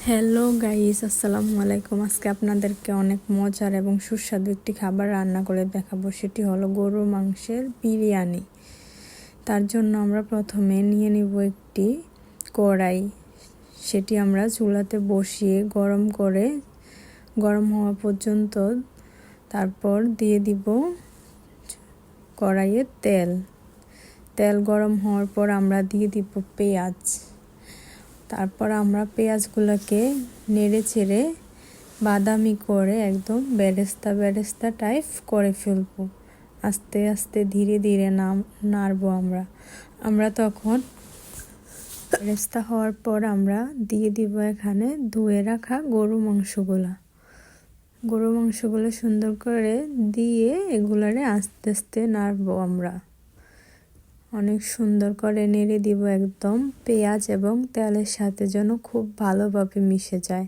Hello guys, আসসালামু আলাইকুম। আজকে আপনাদেরকে অনেক মজার এবং সুস্বাদু একটি খাবার রান্না করে দেখাবো। সেটি হলো গরুর মাংসের বিরিয়ানি। তার জন্য আমরা প্রথমে নিয়ে নিব একটি কড়াই। সেটি আমরা চুলাতে বসিয়ে গরম হওয়া পর্যন্ত তারপর দিয়ে দিব কড়াইয়ে তেল গরম হওয়ার পর আমরা দিয়ে দিব পেঁয়াজ। তারপর আমরা পেঁয়াজগুলোকে নেড়ে চেড়ে বাদামি করে একদম বেরেস্তা টাইপ করে ফেলবো। আস্তে আস্তে ধীরে ধীরে নাড়বো আমরা তখন বেরেস্তা হওয়ার পর আমরা দিয়ে দিব এখানে ধুয়ে রাখা গরু মাংসগুলো সুন্দর করে দিয়ে এগুলারে আস্তে আস্তে নাড়বো আমরা। অনেক সুন্দর করে নেড়ে দিব একদম পেঁয়াজ এবং তেলের সাথে যেন খুব ভালোভাবে মিশে যায়।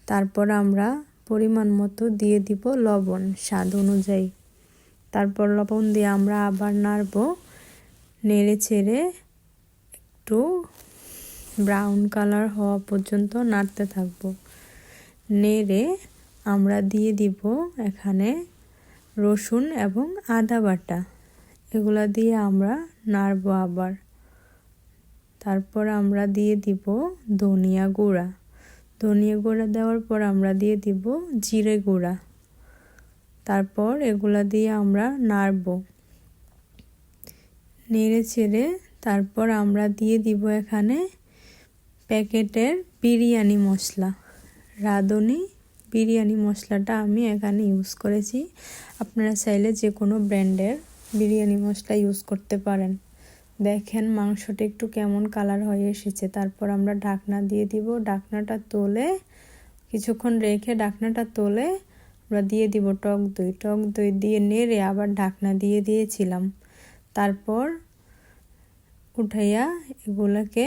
তারপর আমরা পরিমাণ মতো দিয়ে দিব লবণ স্বাদ অনুযায়ী। তারপর লবণ দিয়ে আমরা আবার নাড়ব, নেড়ে চেড়ে একটু ব্রাউন কালার হওয়া পর্যন্ত নাড়তে থাকব। নেড়ে আমরা দিয়ে দিব এখানে রসুন এবং আদা বাটা, এগুলা দিয়ে আমরা নাড়বো আবার। তারপর আমরা দিয়ে দিব ধনিয়া গুঁড়া দেওয়ার পর আমরা দিয়ে দিব জিরে গুঁড়া। তারপর এগুলা দিয়ে আমরা নাড়বো, নেড়ে চেড়ে তারপর আমরা দিয়ে দিব এখানে প্যাকেটের বিরিয়ানি মশলা, রাঁধুনি বিরিয়ানি মশলাটা আমি এখানে ইউজ করেছি। আপনারা চাইলে যে কোনো ব্র্যান্ডের বিরিয়ানি মশলা ইউজ করতে পারেন। দেখেন মাংসটা একটু কেমন কালার হয়ে এসেছে। তারপর আমরা ঢাকনা দিয়ে দিব। ঢাকনাটা তুলে কিছুক্ষণ রেখে ঢাকনাটা তুলে আমরা দিয়ে দিব টক দই দিয়ে নেড়ে আবার ঢাকনা দিয়ে দিয়েছিলাম। তারপর উঠাইয়া এগুলোকে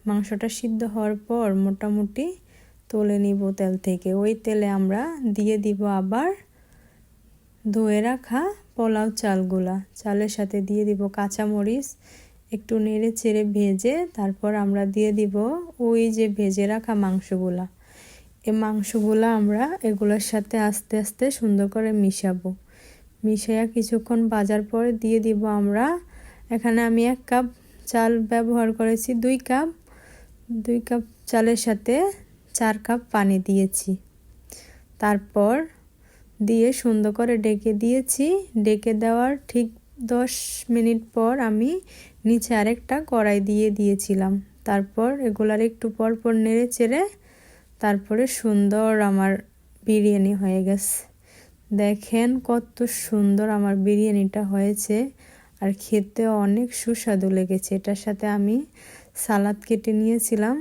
মাংসটা সিদ্ধ হওয়ার পর মোটামুটি তুলে নিব তেল থেকে। ওই তেলে আমরা দিয়ে দিব আবার ধুয়ে রাখা পোলাও চালের সাথে দিয়ে দিব কাঁচামরিচ, একটু নেড়ে চেড়ে ভেজে তারপর আমরা দিয়ে দিব ওই যে ভেজে রাখা মাংসগুলা। এই মাংসগুলা আমরা এগুলোর সাথে আস্তে আস্তে সুন্দর করে মিশাইয়া কিছুক্ষণ ভাজার পর দিয়ে দিব আমরা এখানে আমি 1 কাপ চাল ব্যবহার করেছি। 2 কাপ চালের সাথে 4 কাপ পানি দিয়েছি। তারপর দিয়ে সুন্দর করে ডেকে দিয়েছি। ডেকে দেওয়ার ঠিক 10 মিনিট পর আমি নিচে আরেকটা কড়াই দিয়ে দিয়েছিলাম। তারপর এগুলার একটু পর নেড়ে চেড়ে তারপরে সুন্দর আমার বিরিয়ানি হয়ে গেছে। দেখেন কত সুন্দর আমার বিরিয়ানিটা হয়েছে, আর খেতে অনেক সুস্বাদু লেগেছে। এটার সাথে আমি সালাদ কেটে নিয়েছিলাম।